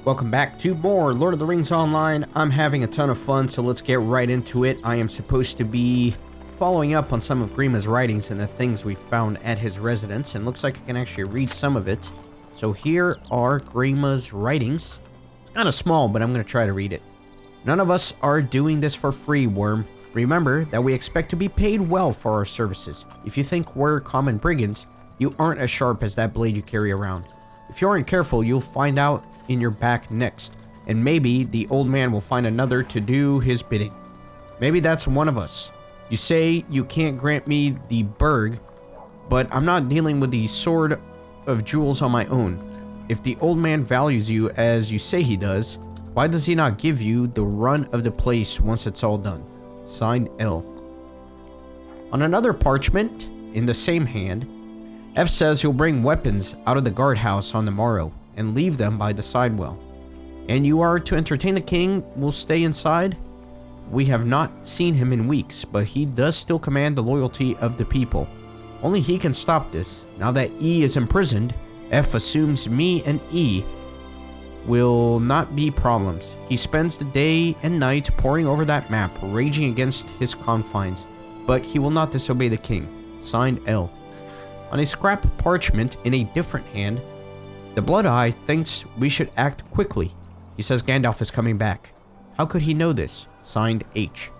Welcome back to more Lord of the Rings Online. I'm having a ton of fun, so let's get right into it. I am supposed to be following up on some of Grima's writings and the things we found at his residence, and looks like I can actually read some of it. So here are Grima's writings. It's kind of small, but I'm going to try to read it. None of us are doing this for free, Worm. Remember that we expect to be paid well for our services. If you think we're common brigands, you aren't as sharp as that blade you carry around. If you aren't careful, you'll find out in your back next, and maybe the old man will find another to do his bidding. Maybe that's one of us. You say you can't grant me the burg, but I'm not dealing with the sword of jewels on my own. If the old man values you as you say he does, why does he not give you the run of the place once it's all done? Signed, L. On another parchment, in the same hand, F says he'll bring weapons out of the guardhouse on the morrow and leave them by the sidewell. And you are to entertain the king, will stay inside? We have not seen him in weeks, but he does still command the loyalty of the people. Only he can stop this. Now that E is imprisoned, F assumes me and E will not be problems. He spends the day and night poring over that map, raging against his confines, but he will not disobey the king. Signed, L. On a scrap parchment in a different hand, the Blood Eye thinks we should act quickly. He says Gandalf is coming back. How could he know this? Signed, H.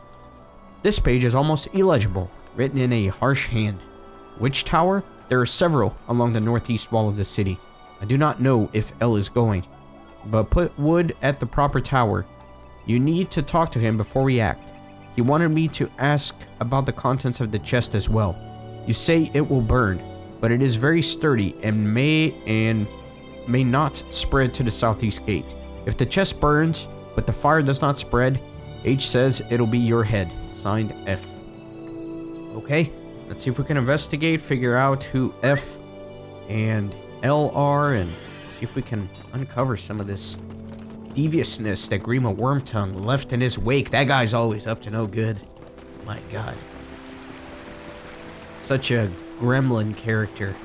This page is almost illegible, written in a harsh hand. Which tower? There are several along the northeast wall of the city. I do not know if L is going, but put Wood at the proper tower. You need to talk to him before we act. He wanted me to ask about the contents of the chest as well. You say it will burn, but it is very sturdy and may not spread to the southeast gate. If the chest burns, but the fire does not spread, H says it'll be your head. Signed, F. Okay, let's see if we can investigate, figure out who F and L are, and see if we can uncover some of this deviousness that Grima Wormtongue left in his wake. That guy's always up to no good. My God. Such a gremlin character.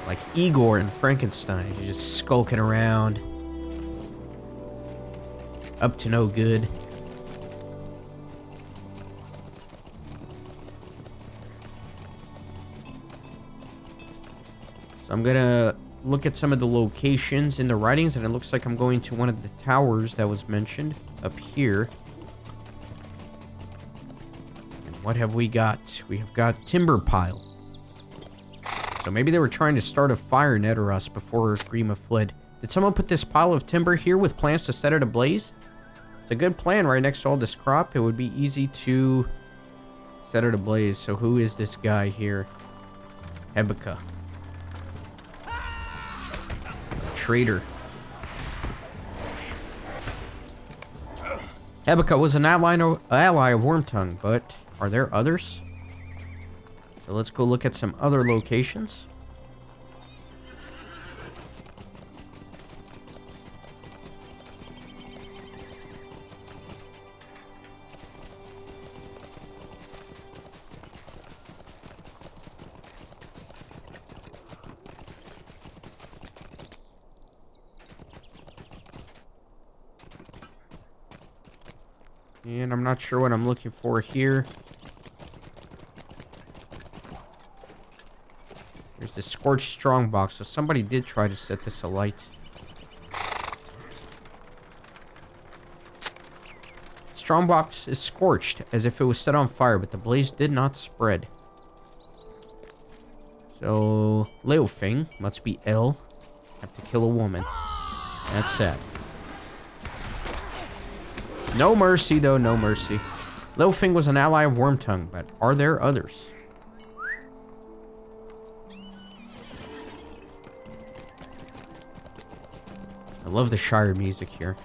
Like Igor and Frankenstein, you're just skulking around. Up to no good. So I'm gonna look at some of the locations in the writings, and it looks like I'm going to one of the towers that was mentioned up here. And what have we got? We have got Timber Pile. So maybe they were trying to start a fire near us before Grima fled. Did someone put this pile of timber here with plans to set it ablaze? It's a good plan right next to all this crop. It would be easy to set it ablaze. So who is this guy here? Hebeka. Traitor. Hebeka was an ally of Wormtongue, but are there others? So let's go look at some other locations. And I'm not sure what I'm looking for here. There's the Scorched Strongbox, so somebody did try to set this alight. Strongbox is scorched, as if it was set on fire, but the blaze did not spread. So, Leofing must be L. Have to kill a woman. That's sad. No mercy, though, no mercy. Leofing was an ally of Wormtongue, but are there others? I love the Shire music here.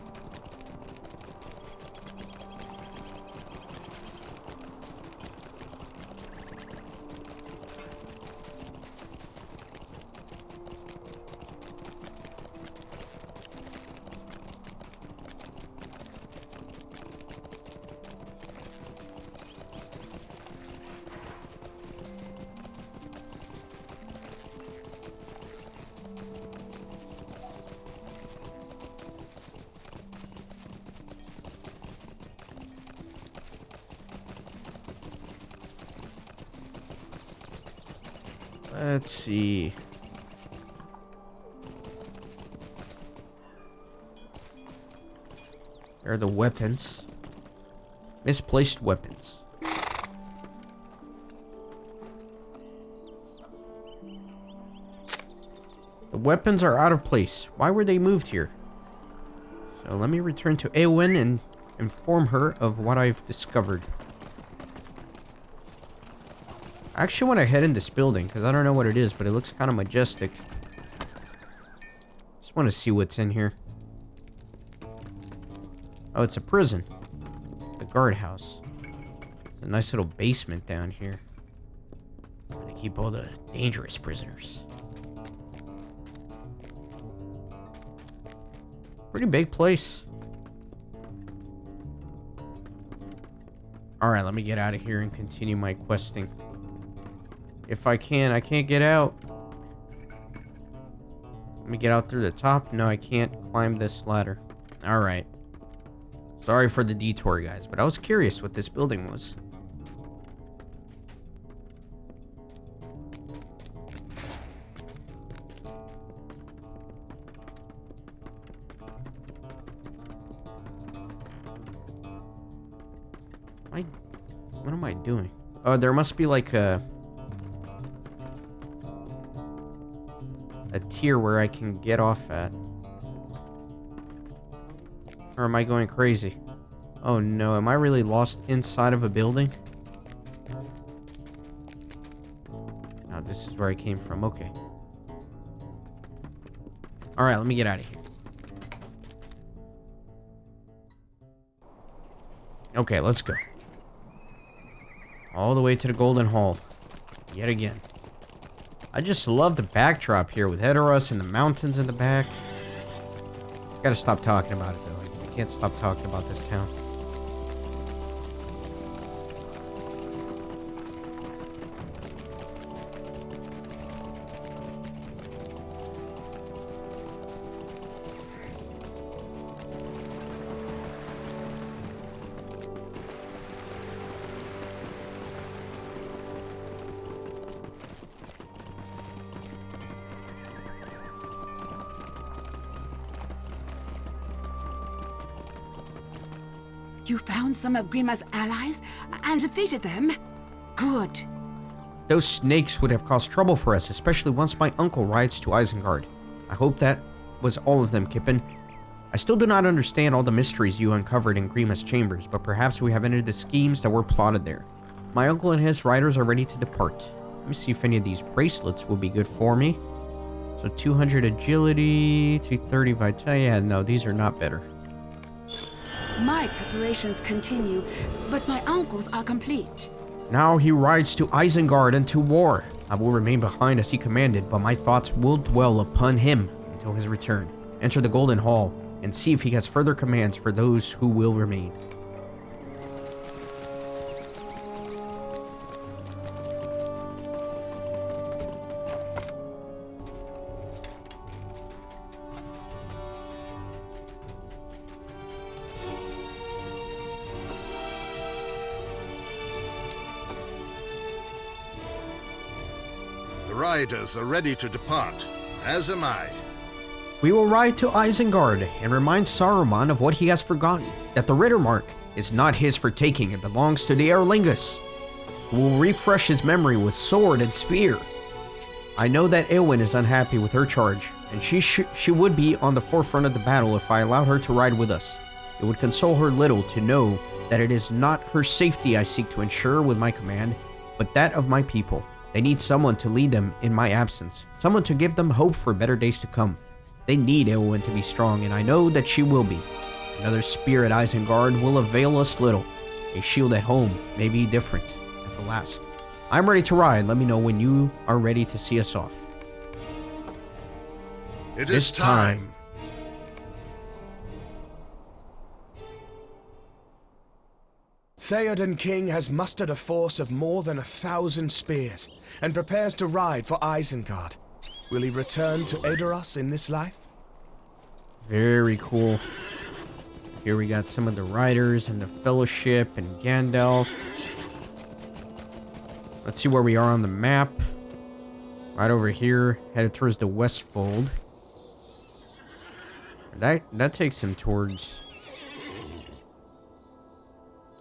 Let's see. There are the weapons. Misplaced weapons. The weapons are out of place. Why were they moved here? So let me return to Eowyn and inform her of what I've discovered. I actually want to head in this building because I don't know what it is, but it looks kind of majestic. Just want to see what's in here. Oh, it's a prison. It's the guardhouse. It's a nice little basement down here where they keep all the dangerous prisoners. Pretty big place. Alright, let me get out of here and continue my questing. If I can. I can't get out. Let me get out through the top. No, I can't climb this ladder. Alright. Sorry for the detour, guys, but I was curious what this building was. What am I doing? Oh, there must be like a tier where I can get off at. Or am I going crazy? Oh no, am I really lost inside of a building? Oh, this is where I came from. Okay. Alright, let me get out of here. Okay, let's go. All the way to the Golden Hall. Yet again. I just love the backdrop here with Edoras and the mountains in the back. Gotta stop talking about it, though. I can't stop talking about this town. You found some of Grima's allies and defeated them? Good. Those snakes would have caused trouble for us, especially once my uncle rides to Isengard. I hope that was all of them, Kippen. I still do not understand all the mysteries you uncovered in Grima's chambers, but perhaps we have entered the schemes that were plotted there. My uncle and his riders are ready to depart. Let me see if any of these bracelets will be good for me. So 200 agility, 230 vitality. Yeah, no, these are not better. My preparations continue, but my uncle's are complete. Now he rides to Isengard and to war. I will remain behind as he commanded, but my thoughts will dwell upon him until his return. Enter the Golden Hall and see if he has further commands for those who will remain. The riders are ready to depart, as am I. We will ride to Isengard and remind Saruman of what he has forgotten, that the Rittermark is not his for taking, it belongs to the Erlingus. We will refresh his memory with sword and spear. I know that Eowyn is unhappy with her charge, and she would be on the forefront of the battle if I allowed her to ride with us. It would console her little to know that it is not her safety I seek to ensure with my command, but that of my people. They need someone to lead them in my absence, someone to give them hope for better days to come. They need Eowyn to be strong, and I know that she will be. Another spear at Isengard will avail us little. A shield at home may be different at the last. I'm ready to ride. Let me know when you are ready to see us off. It is time. Theoden King has mustered a force of more than 1,000 spears, and prepares to ride for Isengard. Will he return to Edoras in this life? Very cool. Here we got some of the riders and the Fellowship and Gandalf. Let's see where we are on the map. Right over here, headed towards the West Fold. That takes him towards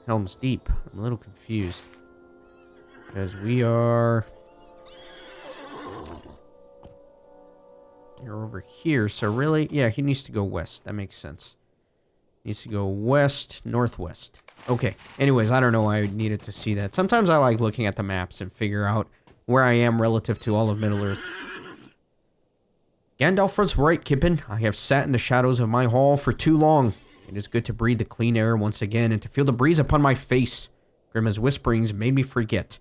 Helm's Deep. I'm a little confused. Because we are... You're over here, so really... Yeah, he needs to go west. That makes sense. Needs to go west, northwest. Okay. Anyways, I don't know why I needed to see that. Sometimes I like looking at the maps and figure out where I am relative to all of Middle-earth. Gandalf was right, Kippen. I have sat in the shadows of my hall for too long. It is good to breathe the clean air once again and to feel the breeze upon my face. Grimma's whisperings made me forget.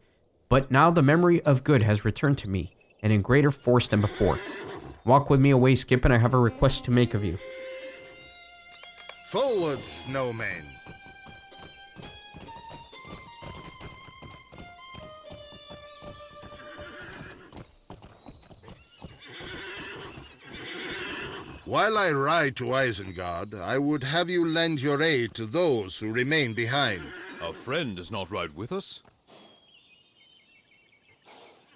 But now the memory of good has returned to me, and in greater force than before. Walk with me away, Skippen. I have a request to make of you. Forward, snowman. While I ride to Isengard, I would have you lend your aid to those who remain behind. Our friend does not ride with us.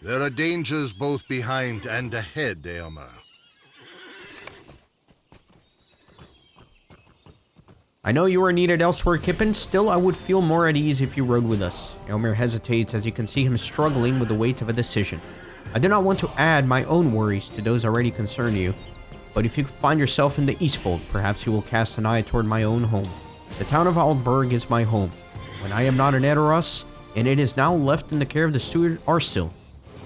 There are dangers both behind and ahead, Eomer. I know you are needed elsewhere, Kippen. Still, I would feel more at ease if you rode with us. Eomer hesitates as you can see him struggling with the weight of a decision. I do not want to add my own worries to those already concerning you, but if you find yourself in the Eastfold, perhaps you will cast an eye toward my own home. The town of Aldburg is my home. When I am not in Edoras, and it is now left in the care of the steward Arsil.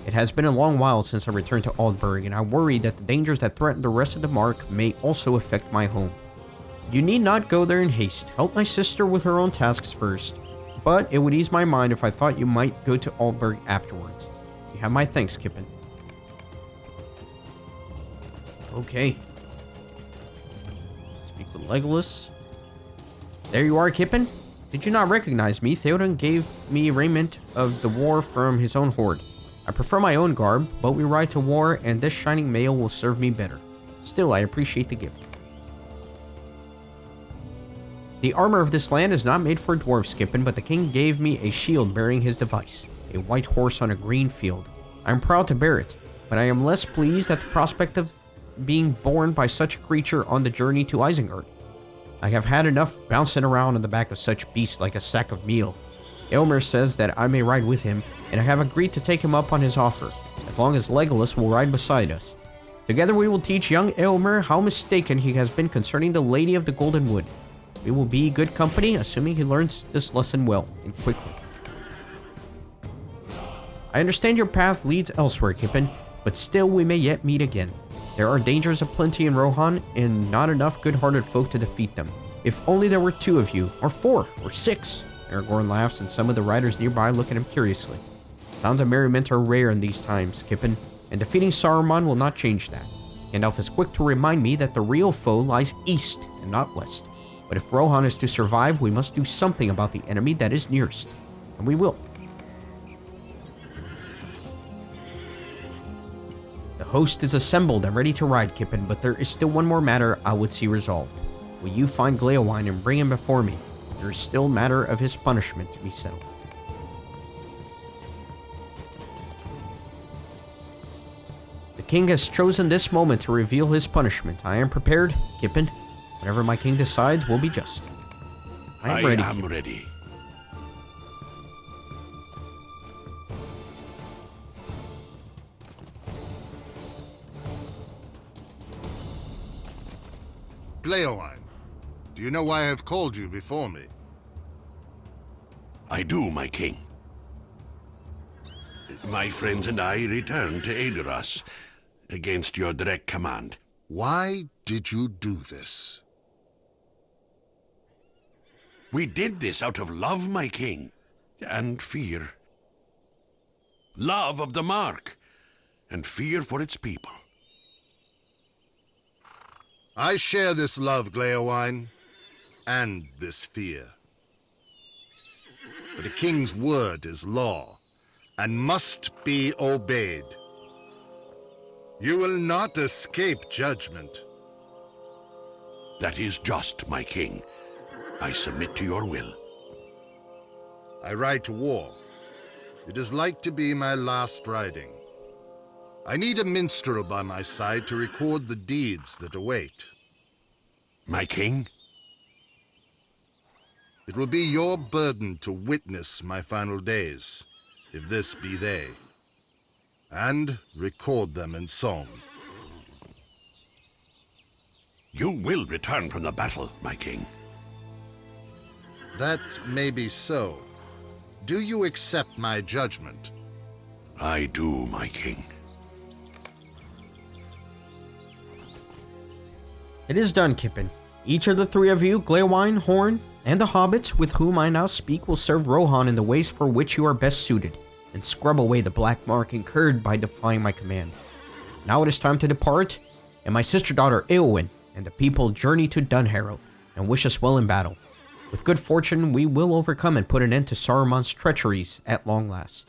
It has been a long while since I returned to Aldburg, and I worry that the dangers that threaten the rest of the Mark may also affect my home. You need not go there in haste. Help my sister with her own tasks first. But it would ease my mind if I thought you might go to Aldburg afterwards. You have my thanks, Kippen. Okay. Speak with Legolas. There you are, Kippen. Did you not recognize me? Theoden gave me raiment of the war from his own hoard. I prefer my own garb, but we ride to war, and this shining mail will serve me better. Still, I appreciate the gift. The armor of this land is not made for a dwarf, Skippen, but the king gave me a shield bearing his device, a white horse on a green field. I am proud to bear it, but I am less pleased at the prospect of being borne by such a creature on the journey to Isengard. I have had enough bouncing around on the back of such beasts like a sack of meal. Eomer says that I may ride with him, and I have agreed to take him up on his offer, as long as Legolas will ride beside us. Together we will teach young Eomer how mistaken he has been concerning the Lady of the Golden Wood. We will be good company, assuming he learns this lesson well and quickly. I understand your path leads elsewhere, Kippen, but still we may yet meet again. There are dangers aplenty in Rohan, and not enough good-hearted folk to defeat them. If only there were 2 of you, or 4, or 6. Aragorn laughs, and some of the riders nearby look at him curiously. Sounds of merriment are rare in these times, Kippen, and defeating Saruman will not change that. Gandalf is quick to remind me that the real foe lies east and not west. But if Rohan is to survive, we must do something about the enemy that is nearest. And we will. The host is assembled and ready to ride, Kippen, but there is still one more matter I would see resolved. Will you find Gleowine and bring him before me? There is still matter of his punishment to be settled. The king has chosen this moment to reveal his punishment. I am prepared, Kippen. Whatever my king decides will be just. I am ready. Gleowine, do you know why I have called you before me? I do, my king. My friends and I returned to Edoras against your direct command. Why did you do this? We did this out of love, my king, and fear. Love of the Mark, and fear for its people. I share this love, Gleowine, and this fear. But a king's word is law, and must be obeyed. You will not escape judgment. That is just, my king. I submit to your will. I ride to war. It is like to be my last riding. I need a minstrel by my side to record the deeds that await. My king? It will be your burden to witness my final days, if this be they, and record them in song. You will return from the battle, my king. That may be so. Do you accept my judgment? I do, my king. It is done, Kippen. Each of the three of you, Glaewine, Horn, and the hobbits with whom I now speak will serve Rohan in the ways for which you are best suited, and scrub away the black mark incurred by defying my command. Now it is time to depart, and my sister-daughter Eowyn and the people journey to Dunharrow, and wish us well in battle. With good fortune, we will overcome and put an end to Saruman's treacheries at long last.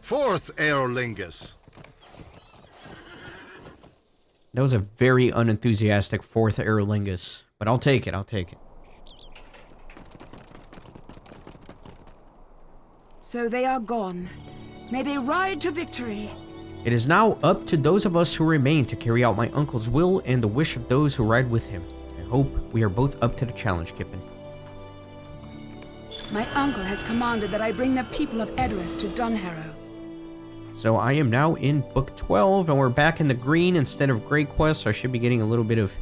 Forth, Aerlingus! That was a very unenthusiastic fourth Aerlingus, but I'll take it, I'll take it. So they are gone. May they ride to victory. It is now up to those of us who remain to carry out my uncle's will and the wish of those who ride with him. I hope we are both up to the challenge, Kippen. My uncle has commanded that I bring the people of Edoras to Dunharrow. So I am now in book 12, and we're back in the green instead of gray quest, so I should be getting a little bit of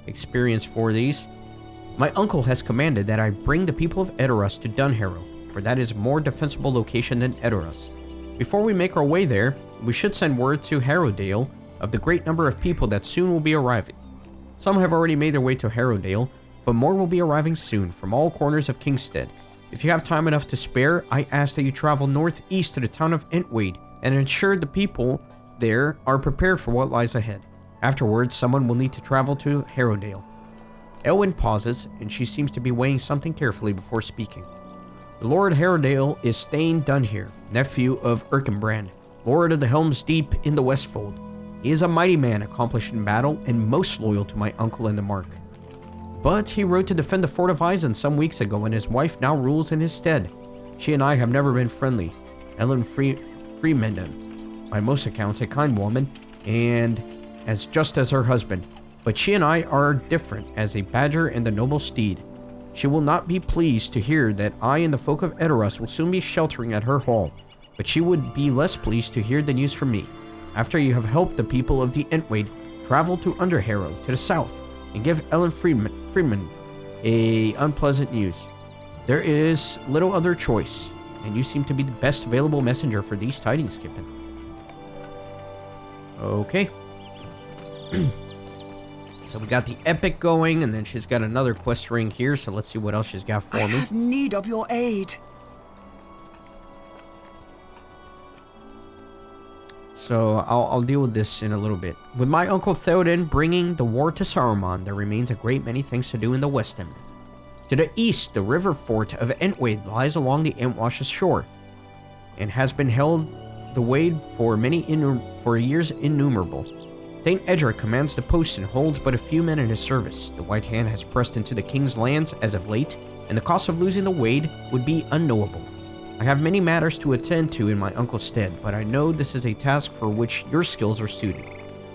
experience for these. My uncle has commanded that I bring the people of Edoras to Dunharrow, for that is a more defensible location than Edoras. Before we make our way there, we should send word to Harrowdale of the great number of people that soon will be arriving. Some have already made their way to Harrowdale, but more will be arriving soon from all corners of Kingstead. If you have time enough to spare, I ask that you travel northeast to the town of Entwade and ensure the people there are prepared for what lies ahead. Afterwards, someone will need to travel to Harrowdale. Elwyn pauses, and she seems to be weighing something carefully before speaking. The Lord Harrowdale is Stain Dunhere, nephew of Erkenbrand, Lord of the Helm's Deep in the Westfold. He is a mighty man, accomplished in battle, and most loyal to my uncle and the Mark. But he rode to defend the Fort of Isen some weeks ago, and his wife now rules in his stead. She and I have never been friendly. Ellen Freemenden, by most accounts, a kind woman, and just as her husband. But she and I are different as a badger and a noble steed. She will not be pleased to hear that I and the folk of Edoras will soon be sheltering at her hall, but she would be less pleased to hear the news from me. After you have helped the people of the Entwade travel to Underharrow to the south and give Ellen Freeman a unpleasant news. There is little other choice, and you seem to be the best available messenger for these tidings, Kippen. Okay. So we got the epic going, and then she's got another quest ring here, so let's see what else she's got for me. I have need of your aid. So I'll deal with this in a little bit. With my uncle Theoden bringing the war to Saruman, there remains a great many things to do in the West End. To the east, the river fort of Entwade lies along the Entwash's shore, and has been held the wade for years innumerable. Thane Edric commands the post and holds but a few men in his service. The White Hand has pressed into the king's lands as of late, and the cost of losing the wade would be unknowable. I have many matters to attend to in my uncle's stead, but I know this is a task for which your skills are suited.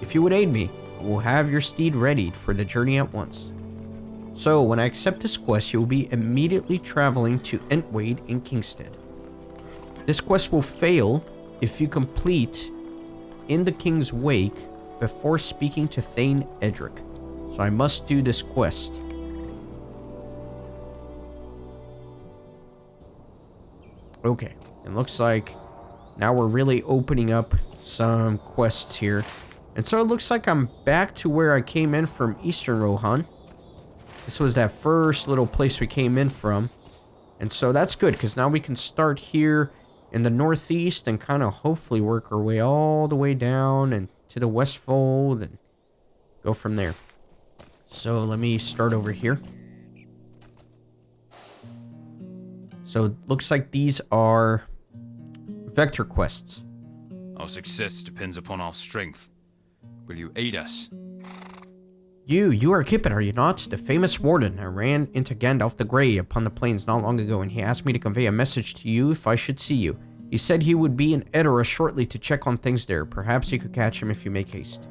If you would aid me, I will have your steed readied for the journey at once. So, when I accept this quest, you will be immediately traveling to Entwade in Kingstead. This quest will fail if you complete in the king's wake before speaking to Thane Edric. So I must do this quest. Okay, it looks like now we're really opening up some quests here. And so it looks like I'm back to where I came in from Eastern Rohan. This was that first little place we came in from. And so that's good, because now we can start here in the northeast and kind of hopefully work our way all the way down and to the Westfold and go from there. So let me start over here. So it looks like these are vector quests. Our success depends upon our strength. Will you aid us? You are Kippen, are you not? The famous warden. I ran into Gandalf the Grey upon the plains not long ago, and he asked me to convey a message to you if I should see you. He said he would be in Edoras shortly to check on things there. Perhaps you could catch him if you make haste.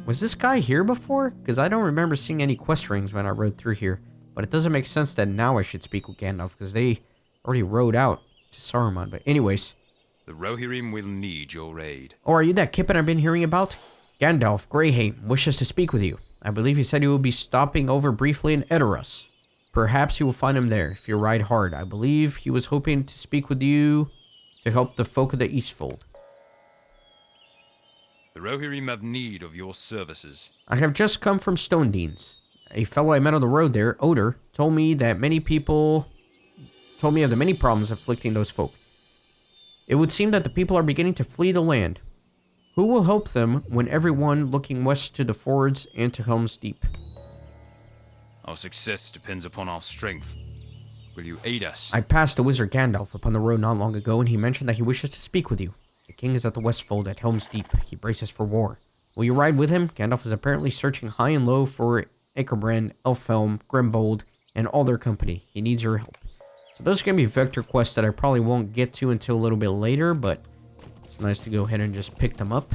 Was this guy here before? Because I don't remember seeing any quest rings when I rode through here. But it doesn't make sense that now I should speak with Gandalf, because they already rode out to Saruman. But anyways. The Rohirrim will need your aid. Oh, are you that Kippen I've been hearing about? Gandalf Greyhaim wishes to speak with you. I believe he said he will be stopping over briefly in Edoras. Perhaps you will find him there if you ride hard. I believe he was hoping to speak with you to help the folk of the Eastfold. The Rohirrim have need of your services. I have just come from Stone Deans. A fellow I met on the road there, Odor, told me of the many problems afflicting those folk. It would seem that the people are beginning to flee the land. Who will help them when everyone looking west to the fords and to Helm's Deep? Our success depends upon our strength. Will you aid us? I passed the wizard Gandalf upon the road not long ago, and he mentioned that he wishes to speak with you. The king is at the Westfold at Helm's Deep. He braces for war. Will you ride with him? Gandalf is apparently searching high and low for Akerbrand, Elfhelm, Grimbold, and all their company. He needs your help. So those are going to be vector quests that I probably won't get to until a little bit later, but it's nice to go ahead and just pick them up.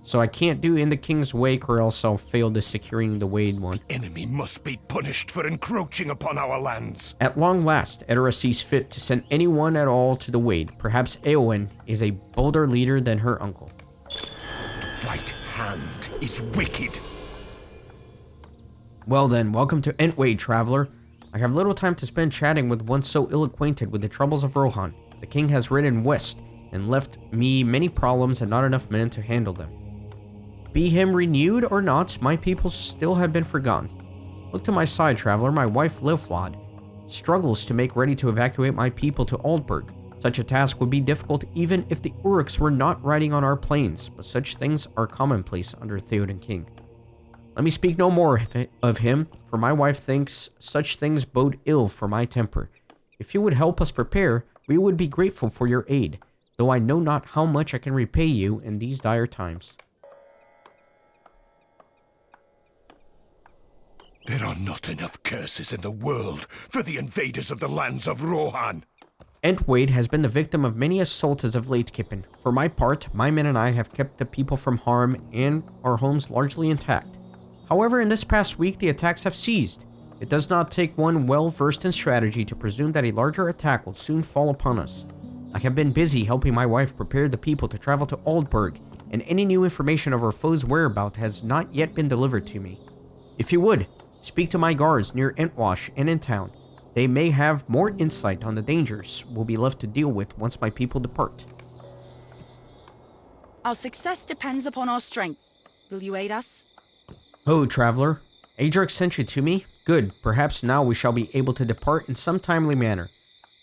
So I can't do In the King's Wake or else I'll fail the securing the Wade one. Enemy must be punished for encroaching upon our lands. At long last, Edoras sees fit to send anyone at all to the Wade. Perhaps Eowyn is a bolder leader than her uncle. Right hand is wicked. Well then, welcome to Entwade, traveler. I have little time to spend chatting with one so ill-acquainted with the troubles of Rohan. The king has ridden west and left me many problems and not enough men to handle them. Be him renewed or not, my people still have been forgotten. Look to my side, traveler. My wife, Lilflod, struggles to make ready to evacuate my people to Aldburg. Such a task would be difficult even if the Uruks were not riding on our plains, but such things are commonplace under Theoden King. Let me speak no more of him, for my wife thinks such things bode ill for my temper. If you would help us prepare, we would be grateful for your aid, though I know not how much I can repay you in these dire times. There are not enough curses in the world for the invaders of the lands of Rohan. Entwade has been the victim of many assaults as of late, Kippen. For my part, my men and I have kept the people from harm and our homes largely intact. However, in this past week, the attacks have ceased. It does not take one well-versed in strategy to presume that a larger attack will soon fall upon us. I have been busy helping my wife prepare the people to travel to Aldburg, and any new information of our foe's whereabouts has not yet been delivered to me. If you would, speak to my guards near Entwash and in town. They may have more insight on the dangers we'll be left to deal with once my people depart. Our success depends upon our strength. Will you aid us? Oh, traveler. Adric sent you to me? Good. Perhaps now we shall be able to depart in some timely manner.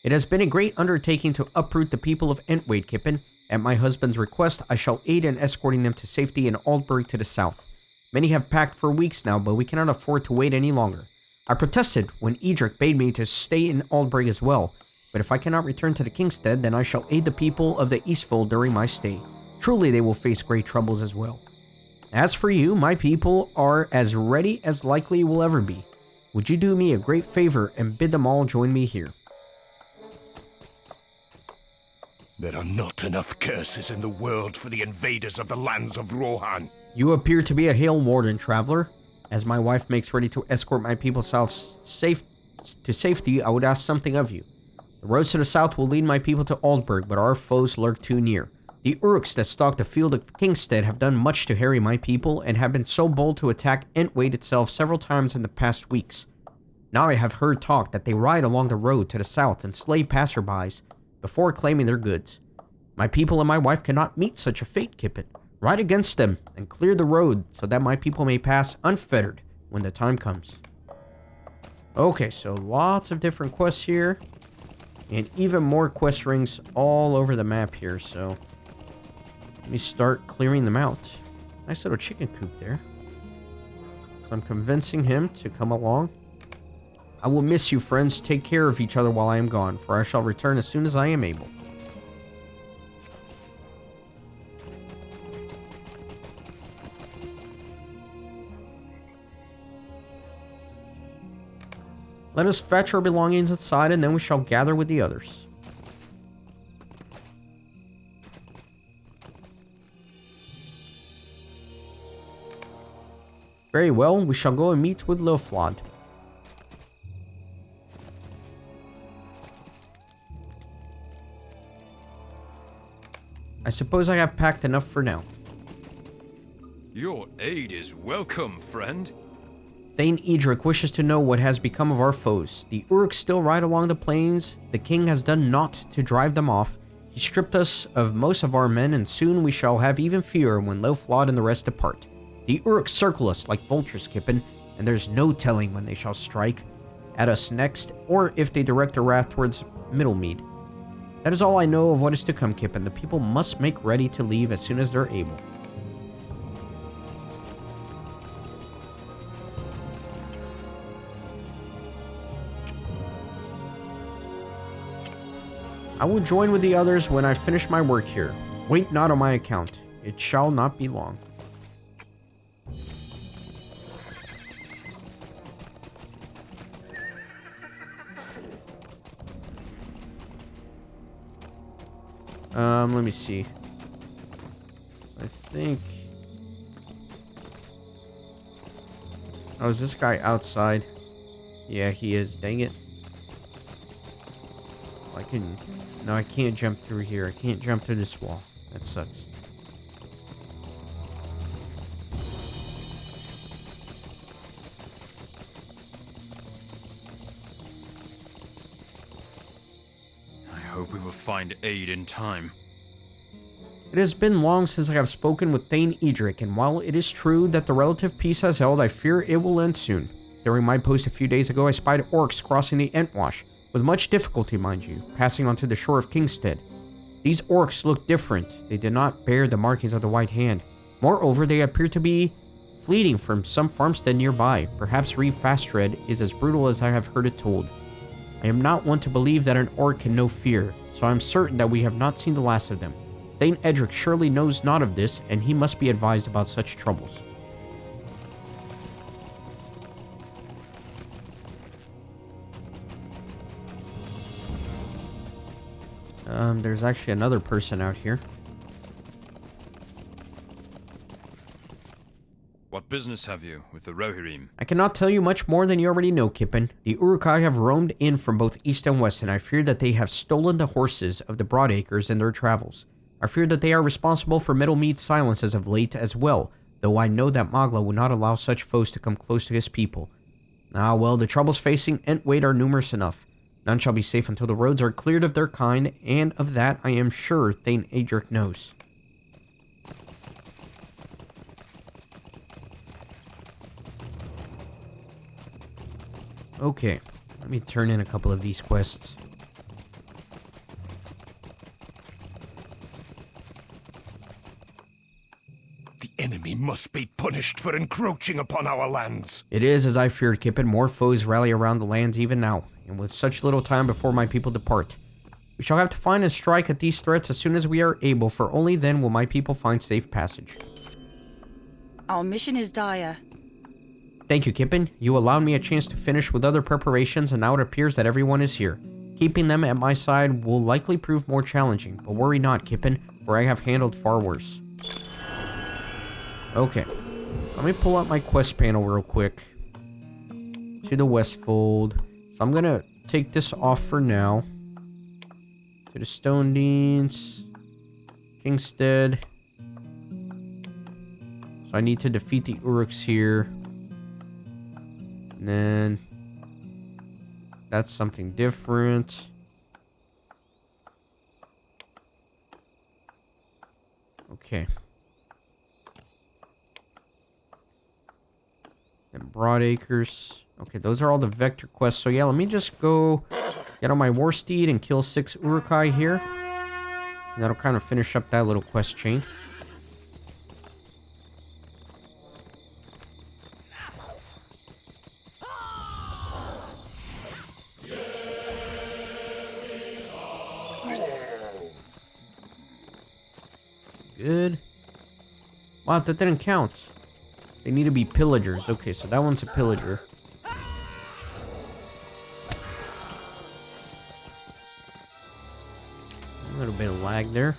It has been a great undertaking to uproot the people of Entwade, Kippen. At my husband's request, I shall aid in escorting them to safety in Aldburg to the south. Many have packed for weeks now, but we cannot afford to wait any longer. I protested when Edric bade me to stay in Aldburg as well, but if I cannot return to the Kingstead, then I shall aid the people of the Eastfold during my stay. Truly they will face great troubles as well. As for you, my people are as ready as likely will ever be. Would you do me a great favor and bid them all join me here? There are not enough curses in the world for the invaders of the lands of Rohan. You appear to be a Hail Warden, traveler. As my wife makes ready to escort my people south to safety, I would ask something of you. The roads to the south will lead my people to Aldburg, but our foes lurk too near. The Uruks that stalk the field of Kingstead have done much to harry my people, and have been so bold to attack Entwade itself several times in the past weeks. Now I have heard talk that they ride along the road to the south and slay passerbys before claiming their goods. My people and my wife cannot meet such a fate, Kippen. Ride against them and clear the road so that my people may pass unfettered when the time comes. Okay, so lots of different quests here, and even more quest rings all over the map here, so let me start clearing them out. Nice little chicken coop there. So I'm convincing him to come along. I will miss you, friends. Take care of each other while I am gone, for I shall return as soon as I am able. Let us fetch our belongings inside, and then we shall gather with the others. Very well, we shall go and meet with Loflod. I suppose I have packed enough for now. Your aid is welcome, friend. Thane Edric wishes to know what has become of our foes. The Uruks still ride along the plains. The king has done naught to drive them off. He stripped us of most of our men, and soon we shall have even fewer when Loflod and the rest depart. The Uruks circle us like vultures, Kippen, and there's no telling when they shall strike at us next, or if they direct their wrath towards Middlemead. That is all I know of what is to come, Kippen. The people must make ready to leave as soon as they're able. I will join with the others when I finish my work here. Wait not on my account. It shall not be long. Let me see. I think... Oh, is this guy outside? Yeah, he is. Dang it. I can... No, I can't jump through here. I can't jump through this wall. That sucks. I hope we will find aid in time. It has been long since I have spoken with Thane Edric, and while it is true that the relative peace has held, I fear it will end soon. During my post a few days ago, I spied orcs crossing the Entwash, with much difficulty, mind you, passing onto the shore of Kingstead. These orcs looked different. They did not bear the markings of the White Hand. Moreover, they appeared to be fleeing from some farmstead nearby. Perhaps Reeve Fastred is as brutal as I have heard it told. I am not one to believe that an orc can know fear, so I am certain that we have not seen the last of them. Thane Edric surely knows not of this, and he must be advised about such troubles. There's actually another person out here. What business have you with the Rohirrim? I cannot tell you much more than you already know, Kippen. The Uruk-hai have roamed in from both east and west, and I fear that they have stolen the horses of the Broadacres in their travels. I fear that they are responsible for Middlemead's silence as of late as well, though I know that Magla would not allow such foes to come close to his people. Ah, well, the troubles facing Entwaite are numerous enough. None shall be safe until the roads are cleared of their kind, and of that I am sure Thane Edric knows. Okay, let me turn in a couple of these quests. The enemy must be punished for encroaching upon our lands. It is as I feared, Kippen. More foes rally around the lands even now, and with such little time before my people depart. We shall have to find and strike at these threats as soon as we are able, for only then will my people find safe passage. Our mission is dire. Thank you, Kippen. You allowed me a chance to finish with other preparations, and now it appears that everyone is here. Keeping them at my side will likely prove more challenging, but worry not, Kippen, for I have handled far worse. Okay, let me pull out my quest panel real quick. To the Westfold. So I'm gonna take this off for now. To the Stone Deans. Kingstead. So I need to defeat the Uruks here. And then... that's something different. Okay. And Broadacres. Okay, those are all the vector quests. So yeah, let me just go get on my war steed and kill 6 Uruk-hai here. And that'll kind of finish up that little quest chain. Good. Wow, that didn't count. They need to be pillagers. Okay, so that one's a pillager. bit of lag there.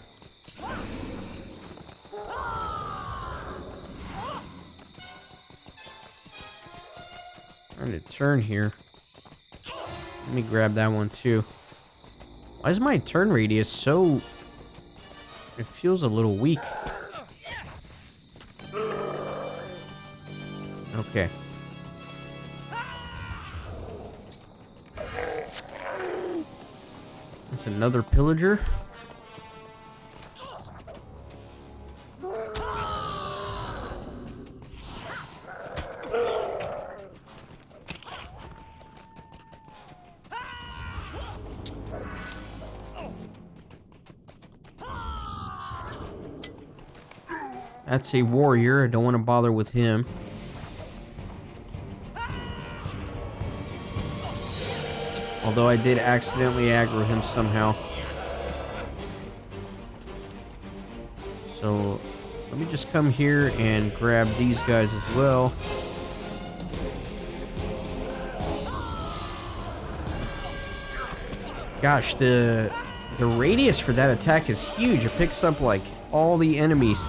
Trying to turn here. Let me grab that one too. Why is my turn radius so... It feels a little weak. Okay. That's another pillager. That's a warrior. I don't want to bother with him. Although I did accidentally aggro him somehow. So let me just come here and grab these guys as well. Gosh, the radius for that attack is huge. It picks up like all the enemies.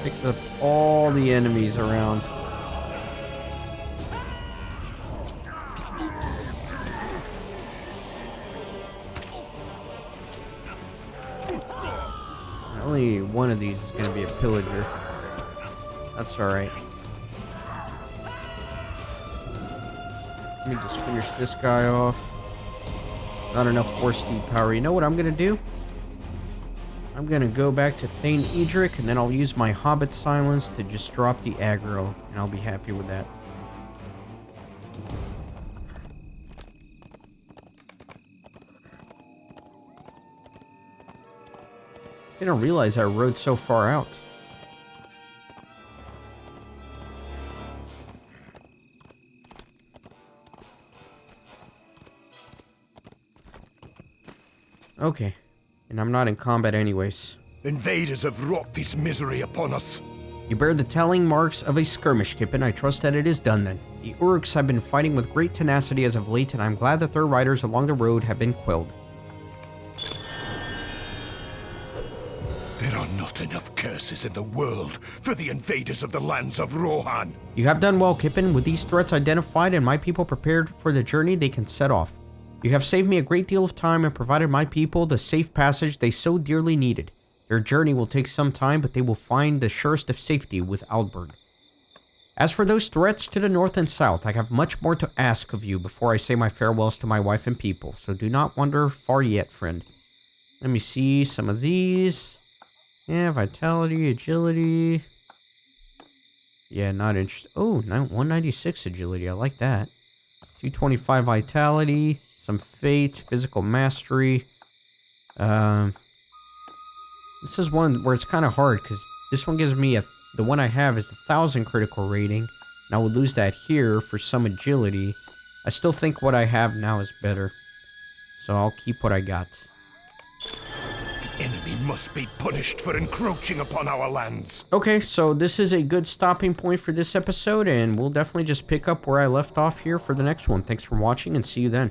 Picks up all the enemies around. Only one of these is going to be a pillager. That's alright. Let me just finish this guy off. Not enough force speed power. You know what I'm going to do? I'm going to go back to Thane Edric, and then I'll use my Hobbit Silence to just drop the aggro, and I'll be happy with that. I didn't realize I rode so far out. Okay. And I'm not in combat anyways. Invaders have wrought this misery upon us. You bear the telling marks of a skirmish, Kippen. I trust that it is done then. The Uruks have been fighting with great tenacity as of late, and I'm glad that their riders along the road have been quelled. There are not enough curses in the world for the invaders of the lands of Rohan. You have done well, Kippen. With these threats identified and my people prepared for the journey, they can set off. You have saved me a great deal of time and provided my people the safe passage they so dearly needed. Their journey will take some time, but they will find the surest of safety with Aldburg. As for those threats to the north and south, I have much more to ask of you before I say my farewells to my wife and people, so do not wander far yet, friend. Let me see some of these. Yeah, vitality, agility. Yeah, not interested. Oh, 196 agility. I like that. 225 vitality. Some fate, physical mastery. This is one where it's kind of hard because this one gives me the one I have is 1,000 critical rating, and I would lose that here for some agility. I still think what I have now is better, so I'll keep what I got. The enemy must be punished for encroaching upon our lands. Okay, so this is a good stopping point for this episode, and we'll definitely just pick up where I left off here for the next one. Thanks for watching, and see you then.